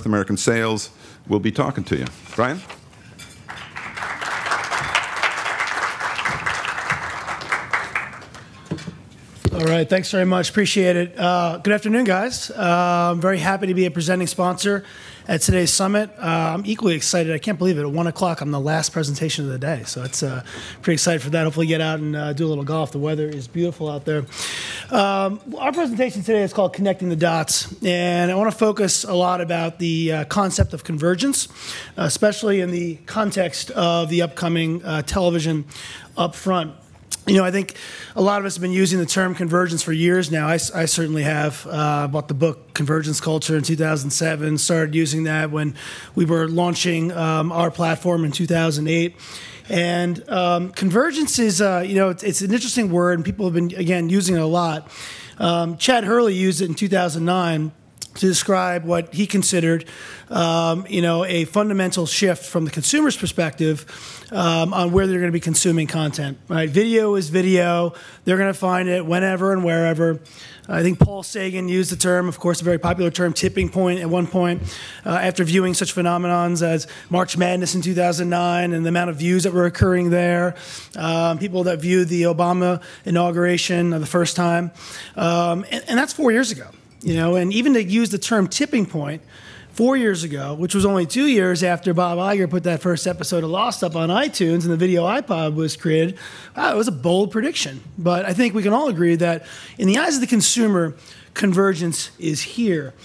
North American sales, will be talking to you. Brian? All right, thanks very much. Appreciate it. Good afternoon, guys. I'm very happy to be a presenting sponsor at today's summit. I'm equally excited. I can't believe it. At 1 o'clock, I'm the last presentation of the day. So it's pretty excited for that. Hopefully get out and do a little golf. The weather is beautiful out there. Our presentation today is called Connecting the Dots. And I want to focus a lot about the concept of convergence, especially in the context of the upcoming television upfront. You know, I think a lot of us have been using the term convergence for years now. I certainly have. Bought the book Convergence Culture in 2007, started using that when we were launching our platform in 2008. And convergence is, you know, it's an interesting word, and people have been, again, using it a lot. Chad Hurley used it in 2009 to describe what he considered, you know, a fundamental shift from the consumer's perspective on where they're going to be consuming content. Right? Video is video. They're going to find it whenever and wherever. I think Paul Sagan used the term, of course, a very popular term, tipping point at one point, after viewing such phenomenons as March Madness in 2009 and the amount of views that were occurring there, people that viewed the Obama inauguration the first time. And that's 4 years ago. You know, and even to use the term tipping point 4 years ago, which was only 2 years after Bob Iger put that first episode of Lost up on iTunes and the video iPod was created, wow, it was a bold prediction. But I think we can all agree that in the eyes of the consumer, convergence is here.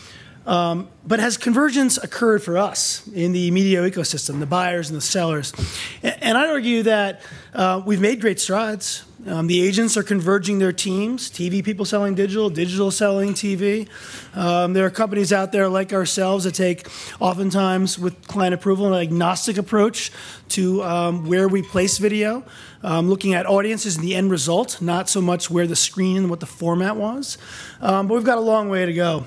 But has convergence occurred for us in the media ecosystem, the buyers and the sellers? And I'd argue that we've made great strides. The agents are converging their teams, TV people selling digital, digital selling TV. There are companies out there like ourselves that take, oftentimes with client approval, an agnostic approach to where we place video, looking at audiences and the end result, not so much where the screen and what the format was. But we've got a long way to go.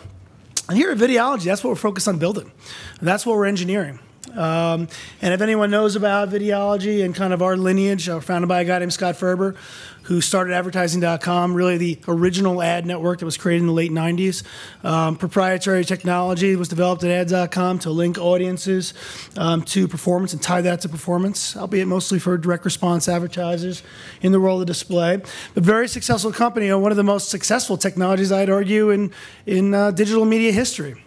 And here at Videology, that's what we're focused on building. That's what we're engineering. And if anyone knows about Videology and kind of our lineage, founded by a guy named Scott Ferber, who started advertising.com, really the original ad network that was created in the late 90s. Proprietary technology was developed at ads.com to link audiences to performance and tie that to performance, albeit mostly for direct response advertisers in the world of display. But very successful company, one of the most successful technologies, I'd argue, in digital media history.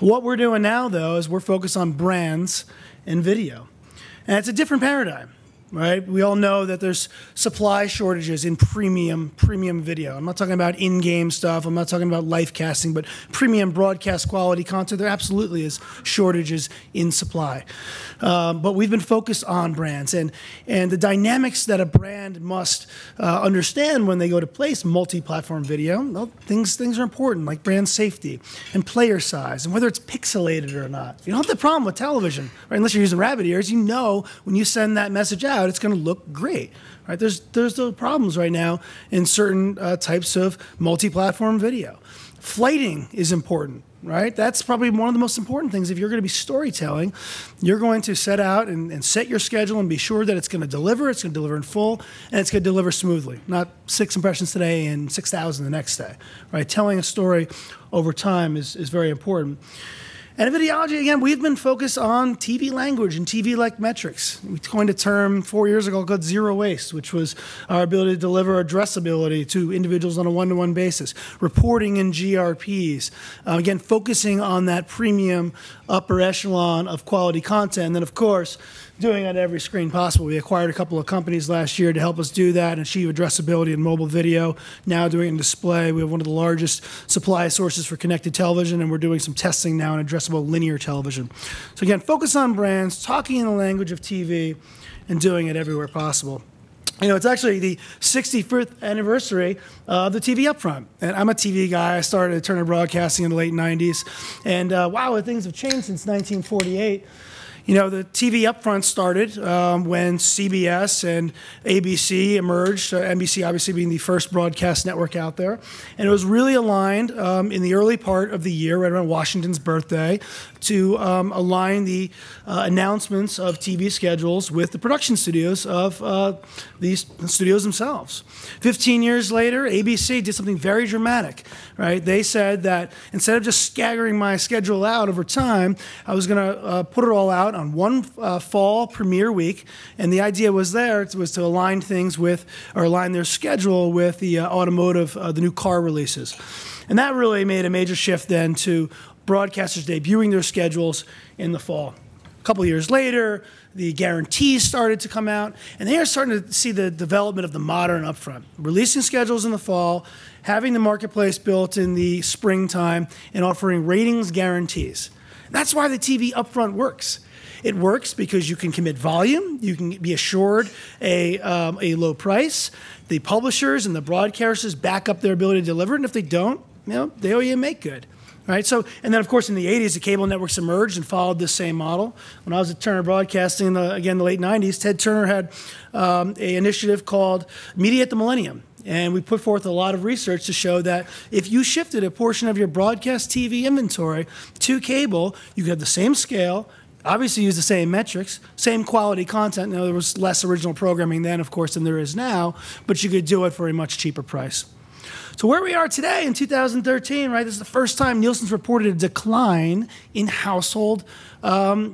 What we're doing now, though, is we're focused on brands and video. And it's a different paradigm. Right? We all know that there's supply shortages in premium video. I'm not talking about in-game stuff. I'm not talking about live casting, but premium broadcast quality content. There absolutely is shortages in supply. But we've been focused on brands and the dynamics that a brand must understand when they go to place multi-platform video. Well, things are important, like brand safety and player size and whether it's pixelated or not. You don't have the problem with television, right? Unless you're using rabbit ears. You know when you send that message out, it's going to look great, right? There's those problems right now in certain types of multi-platform video. Flighting is important, right? That's probably one of the most important things. If you're going to be storytelling, you're going to set out and set your schedule and be sure that it's going to deliver in full, and it's going to deliver smoothly. Not 6 impressions today and 6,000 the next day, right? Telling a story over time is very important. And at Videology, again, we've been focused on TV language and TV-like metrics. We coined a term 4 years ago called zero waste, which was our ability to deliver addressability to individuals on a one-to-one basis, reporting in GRPs, again, focusing on that premium upper echelon of quality content. And then, of course, doing it on every screen possible. We acquired a couple of companies last year to help us do that and achieve addressability in mobile video. Now doing it in display. We have one of the largest supply sources for connected television, and we're doing some testing now in addressable linear television. So again, focus on brands, talking in the language of TV, and doing it everywhere possible. You know, it's actually the 65th anniversary of the TV upfront. And I'm a TV guy. I started at Turner Broadcasting in the late 90s. And wow, things have changed since 1948. You know, the TV upfront started when CBS and ABC emerged, NBC obviously being the first broadcast network out there. And it was really aligned in the early part of the year, right around Washington's birthday, to align the announcements of TV schedules with the production studios of these studios themselves. 15 years later, ABC did something very dramatic, right? They said that instead of just staggering my schedule out over time, I was going to put it all out on one fall premiere week, and the idea was to align things with, or align their schedule with the automotive, the new car releases. And that really made a major shift then to broadcasters debuting their schedules in the fall. A couple of years later, the guarantees started to come out, and they are starting to see the development of the modern upfront, releasing schedules in the fall, having the marketplace built in the springtime, and offering ratings guarantees. That's why the TV upfront works. It works because you can commit volume, you can be assured a low price. The publishers and the broadcasters back up their ability to deliver, and if they don't, you know, they owe you a make good. Right? So, and then of course in the 80s, the cable networks emerged and followed this same model. When I was at Turner Broadcasting, again, the late 90s, Ted Turner had an initiative called Media at the Millennium. And we put forth a lot of research to show that if you shifted a portion of your broadcast TV inventory to cable, you could have the same scale, obviously use the same metrics, same quality content. Now, there was less original programming then, of course, than there is now, but you could do it for a much cheaper price. So where we are today in 2013, right, this is the first time Nielsen's reported a decline in household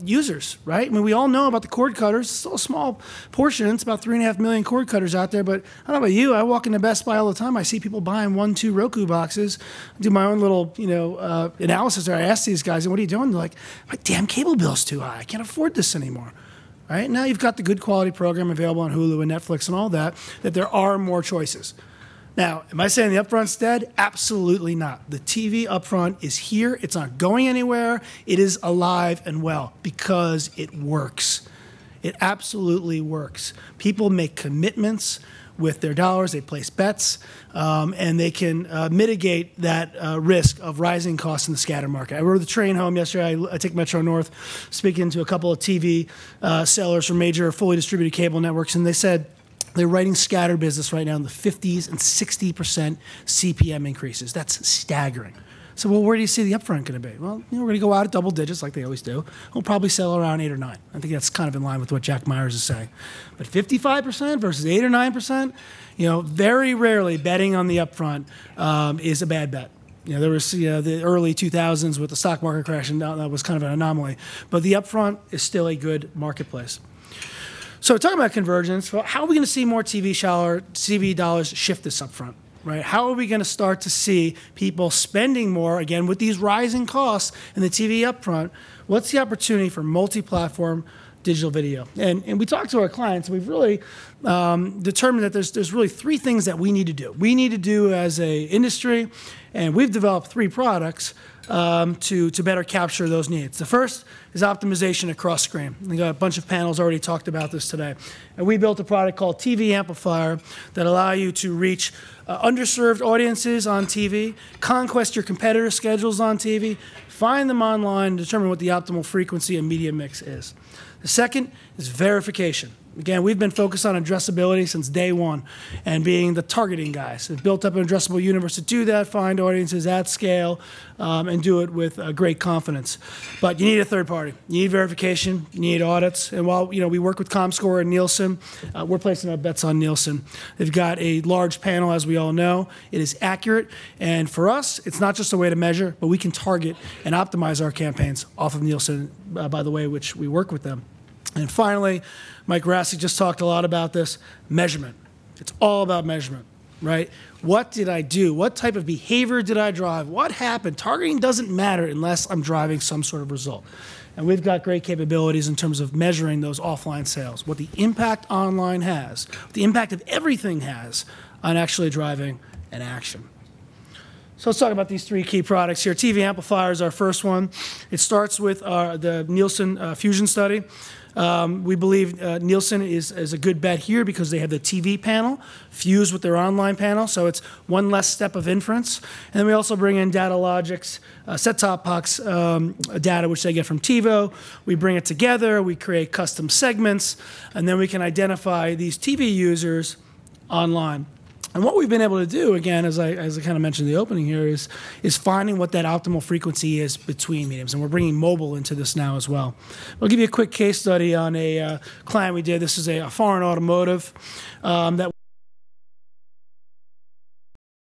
users, right? I mean, we all know about the cord cutters. It's still a small portion. It's about 3.5 million cord cutters out there. But I don't know about you. I walk into Best Buy all the time. I see people buying 1, 2 Roku boxes. I do my own little, analysis there. I ask these guys, what are you doing? They're like, my damn cable bill's too high. I can't afford this anymore. Right? Now you've got the good quality program available on Hulu and Netflix and all that there are more choices. Now, am I saying the upfront's dead? Absolutely not. The TV upfront is here. It's not going anywhere. It is alive and well because it works. It absolutely works. People make commitments with their dollars. They place bets, and they can mitigate that risk of rising costs in the scatter market. I rode the train home yesterday. I take Metro North, speaking to a couple of TV sellers from major fully distributed cable networks, and they said, they're writing scatter business right now in the 50s and 60% CPM increases. That's staggering. So, well, where do you see the upfront going to be? Well, we're going to go out at double digits like they always do. We'll probably sell around 8 or 9. I think that's kind of in line with what Jack Myers is saying. But 55% versus 8 or 9%, very rarely betting on the upfront is a bad bet. There was the early 2000s with the stock market crash, and that was kind of an anomaly. But the upfront is still a good marketplace. So talking about convergence, well, how are we going to see more TV dollars shift this upfront, right? How are we going to start to see people spending more, again, with these rising costs in the TV upfront? What's the opportunity for multi-platform digital video? And we talked to our clients, and we've really determined that there's really 3 things that we need to do. We need to do as an industry, and we've developed 3 products to better capture those needs. The first is optimization across screen. We got a bunch of panels already talked about this today. And we built a product called TV Amplifier that allow you to reach underserved audiences on TV, conquest your competitor schedules on TV, find them online, and determine what the optimal frequency and media mix is. The second is verification. Again, we've been focused on addressability since day one and being the targeting guys. We've built up an addressable universe to do that, find audiences at scale, and do it with great confidence. But you need a third party. You need verification. You need audits. And while we work with ComScore and Nielsen, we're placing our bets on Nielsen. They've got a large panel, as we all know. It is accurate. And for us, it's not just a way to measure, but we can target and optimize our campaigns off of Nielsen, by the way, which we work with them. And finally, Mike Rassi just talked a lot about this, measurement. It's all about measurement, right? What did I do? What type of behavior did I drive? What happened? Targeting doesn't matter unless I'm driving some sort of result. And we've got great capabilities in terms of measuring those offline sales, what the impact online has, what the impact of everything has on actually driving an action. So let's talk about these 3 key products here. TV Amplifier is our first one. It starts with the Nielsen Fusion study. We believe Nielsen is a good bet here because they have the TV panel fused with their online panel, so it's one less step of inference. And then we also bring in Videologic's set-top box data, which they get from TiVo. We bring it together, we create custom segments, and then we can identify these TV users online. And what we've been able to do, again, as I kind of mentioned in the opening here, is finding what that optimal frequency is between mediums. And we're bringing mobile into this now as well. I'll give you a quick case study on a client we did. This is a foreign automotive that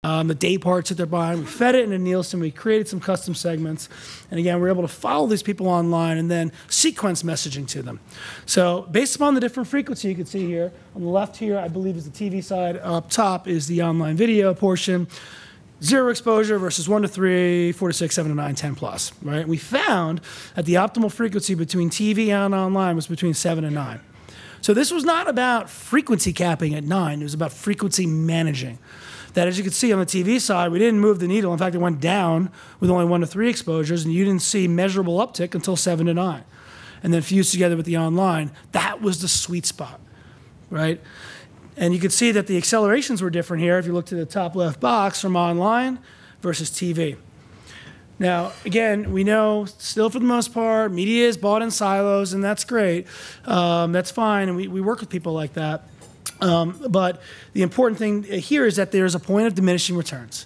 the day parts that they're buying. We fed it into Nielsen. We created some custom segments. And again, we're able to follow these people online and then sequence messaging to them. So based upon the different frequency you can see here, on the left here, I believe is the TV side. Up top is the online video portion. 0 exposure versus 1 to 3, 4 to 6, 7 to 9, 10 plus, right? We found that the optimal frequency between TV and online was between 7 and 9. So this was not about frequency capping at 9. It was about frequency managing. That, as you can see on the TV side, we didn't move the needle. In fact, it went down with only 1 to 3 exposures, and you didn't see measurable uptick until 7 to 9. And then fused together with the online, that was the sweet spot, right? And you can see that the accelerations were different here if you look to the top left box from online versus TV. Now, again, we know still for the most part, media is bought in silos, and that's great. That's fine, and we work with people like that. But the important thing here is that there's a point of diminishing returns.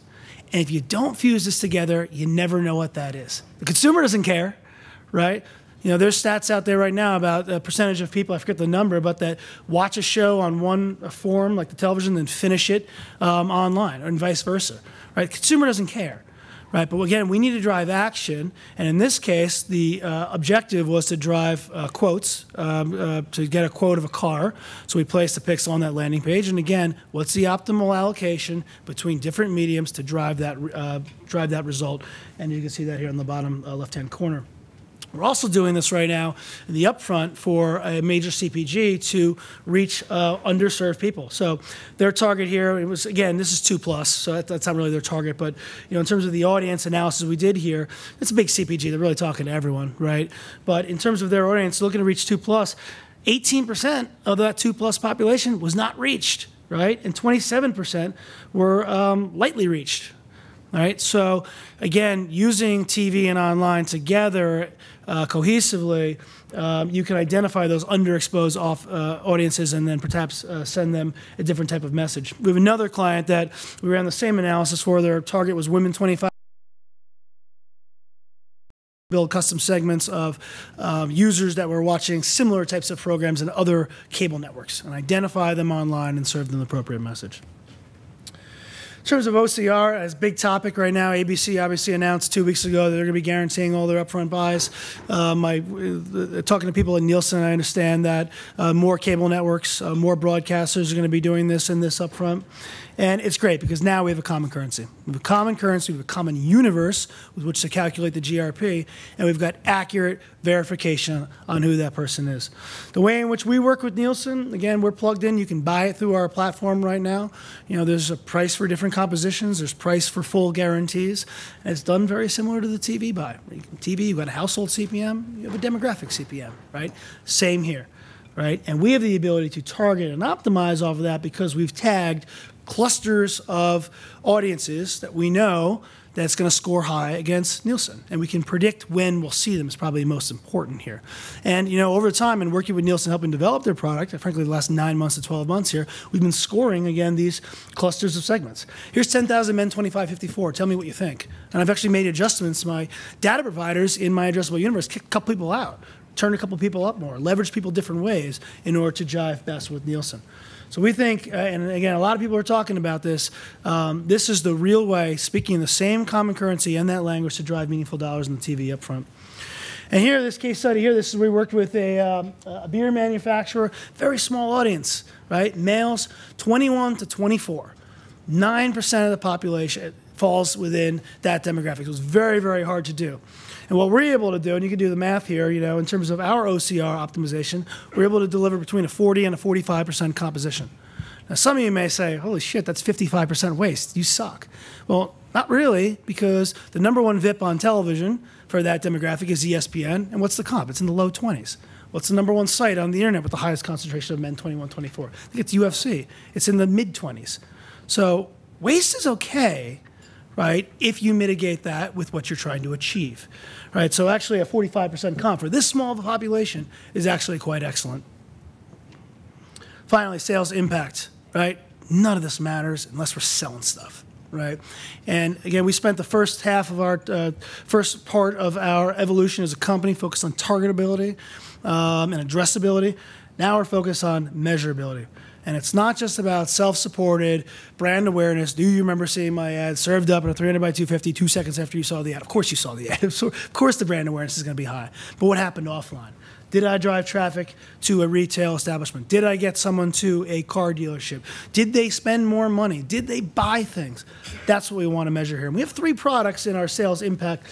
And if you don't fuse this together, you never know what that is. The consumer doesn't care, right? You know, there's stats out there right now about the percentage of people, I forget the number, but that watch a show on one form, like the television, then finish it online, and vice versa, right? The consumer doesn't care. Right, but again, we need to drive action, and in this case, the objective was to drive quotes, to get a quote of a car. So we placed the pixel on that landing page, and again, what's the optimal allocation between different mediums to drive that result? And you can see that here on the bottom left-hand corner. We're also doing this right now in the upfront for a major CPG to reach underserved people. So their target here, it was, again, this is 2+, so that's not really their target, but you know, in terms of the audience analysis we did here, it's a big CPG. They're really talking to everyone, right? But in terms of their audience looking to reach 2+, 18% of that 2+ population was not reached, right? And 27% were lightly reached. All right, so again, using TV and online together cohesively, you can identify those underexposed audiences and then perhaps send them a different type of message. We have another client that we ran the same analysis for. Their target was women 25. Build custom segments of users that were watching similar types of programs in other cable networks and identify them online and serve them the appropriate message. In terms of OCR, as a big topic right now, ABC obviously announced 2 weeks ago that they're going to be guaranteeing all their upfront buys. Talking to people at Nielsen, I understand that more cable networks, more broadcasters are going to be doing this in this upfront. And it's great because now we have a common currency. We have a common currency, we have a common universe with which to calculate the GRP, and we've got accurate verification on who that person is. The way in which we work with Nielsen, again, we're plugged in. You can buy it through our platform right now. You know, there's a price for different compositions. There's price for full guarantees. And it's done very similar to the TV buy. TV, you've got a household CPM, you have a demographic CPM, right? Same here, right? And we have the ability to target and optimize off of that because we've tagged clusters of audiences that we know that's going to score high against Nielsen. And we can predict when we'll see them is probably most important here. And, you know, over time and working with Nielsen helping develop their product, frankly, the last 9 months to 12 months here, we've been scoring, again, these clusters of segments. Here's 10,000 men, 25-54. Tell me what you think. And I've actually made adjustments. My data providers in my addressable universe kicked a couple people out, turned a couple people up more, leveraged people different ways in order to jive best with Nielsen. So we think, and again, a lot of people are talking about this, this is the real way, speaking the same common currency and that language to drive meaningful dollars in the TV upfront. And here, this case study here, this is where we worked with a beer manufacturer, very small audience, right? Males, 21 to 24. 9% of the population falls within that demographic. It was very, very hard to do. And what we're able to do, and you can do the math here, you know, in terms of our OCR optimization, we're able to deliver between a 40 and a 45% composition. Now, some of you may say, holy shit, that's 55% waste. You suck. Well, not really, because the #1 VIP on television for that demographic is ESPN. And what's the comp? It's in the low 20s. What's the number one site on the internet with the highest concentration of men 21, 24? I think it's UFC. It's in the mid-20s. So waste is okay, right, if you mitigate that with what you're trying to achieve, right? So actually a 45% comp for this small of a population is actually quite excellent. Finally, sales impact, right? None of this matters unless we're selling stuff, right? And again, we spent the first half of our, first part of our evolution as a company focused on targetability and addressability. Now we're focused on measurability. And it's not just about self-supported brand awareness. Do you remember seeing my ad served up in a 300 by 250 2 seconds after you saw the ad? Of course you saw the ad. So of course the brand awareness is going to be high. But what happened offline? Did I drive traffic to a retail establishment? Did I get someone to a car dealership? Did they spend more money? Did they buy things? That's what we want to measure here. And we have 3 products in our sales impact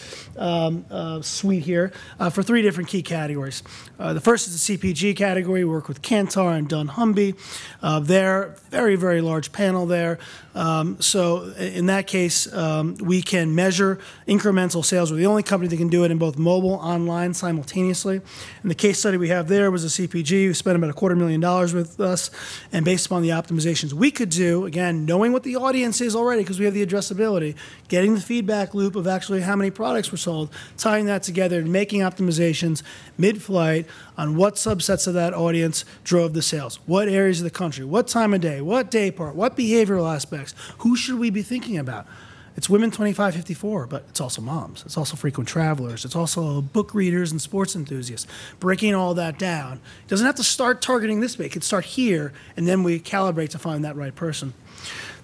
suite here for 3 different key categories. The first is the CPG category. We work with Kantar and dunnhumby. They're very, very large panel there. So in that case, we can measure incremental sales. We're the only company that can do it in both mobile, online simultaneously. And the case study we have there was a CPG who spent about $250,000 with us, and based upon the optimizations we could do, again, knowing what the audience is already because we have the addressability, getting the feedback loop of actually how many products were sold, tying that together and making optimizations mid-flight on what subsets of that audience drove the sales, what areas of the country, what time of day, what day part, what behavioral aspects, who should we be thinking about? It's women 25, 54, but it's also moms. It's also frequent travelers. It's also book readers and sports enthusiasts. Breaking all that down. It doesn't have to start targeting this way. It could start here, and then we calibrate to find that right person.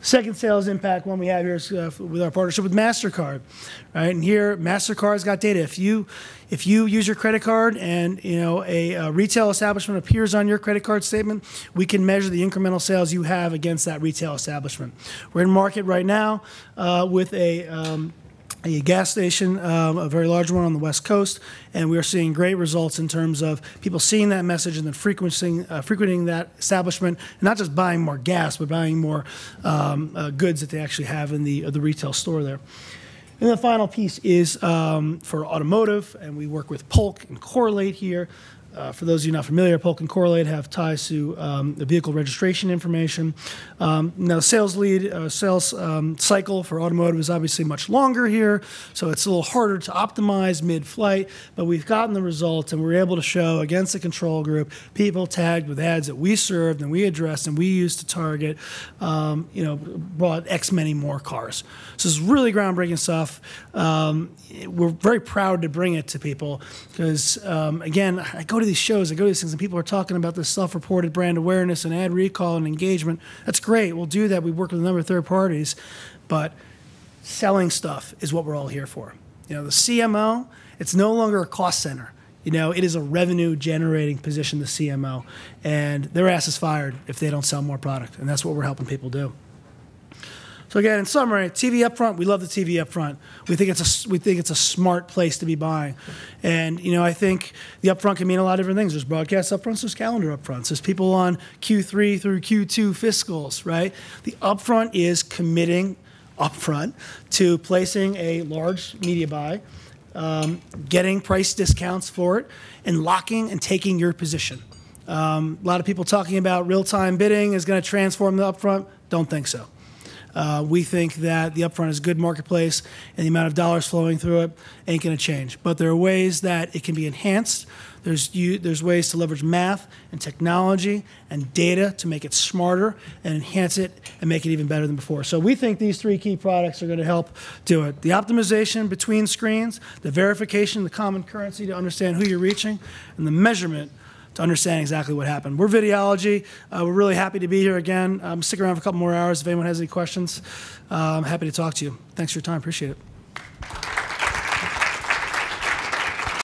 Second sales impact one we have here is with our partnership with MasterCard, right? And here, MasterCard's got data. If you use your credit card and a retail establishment appears on your credit card statement, we can measure the incremental sales you have against that retail establishment. We're in market right now with a gas station, a very large one on the West Coast, and we are seeing great results in terms of people seeing that message and then frequenting that establishment, and not just buying more gas, but buying more goods that they actually have in the retail store there. And the final piece is for automotive, and we work with Polk and Correlate here. For those of you not familiar, Polk and Correlate have ties to the vehicle registration information. Now, sales cycle for automotive is obviously much longer here, so it's a little harder to optimize mid-flight, but we've gotten the results, and we're able to show against the control group people tagged with ads that we served and we addressed and we used to target, brought X many more cars. So this is really groundbreaking stuff. We're very proud to bring it to people because, again, I go to these shows, I go to these things, and people are talking about this self-reported brand awareness and ad recall and engagement. That's great. We'll do that. We work with a number of third parties, but selling stuff is what we're all here for. The CMO, it's no longer a cost center. It is a revenue-generating position, the CMO, and their ass is fired if they don't sell more product, and that's what we're helping people do. So again, in summary, TV upfront, we love the TV upfront. We think it's a smart place to be buying. And I think the upfront can mean a lot of different things. There's broadcast upfronts, there's calendar upfronts. There's people on Q3 through Q2 fiscals, right? The upfront is committing upfront to placing a large media buy, getting price discounts for it, and locking and taking your position. A lot of people talking about real-time bidding is going to transform the upfront. Don't think so. We think that the upfront is a good marketplace, and the amount of dollars flowing through it ain't going to change. But there are ways that it can be enhanced. There's ways to leverage math and technology and data to make it smarter and enhance it and make it even better than before. So we think these 3 key products are going to help do it. The optimization between screens, the verification, the common currency to understand who you're reaching, and the measurement to understand exactly what happened. We're Videology. We're really happy to be here again. Stick around for a couple more hours if anyone has any questions. I'm happy to talk to you. Thanks for your time. Appreciate it.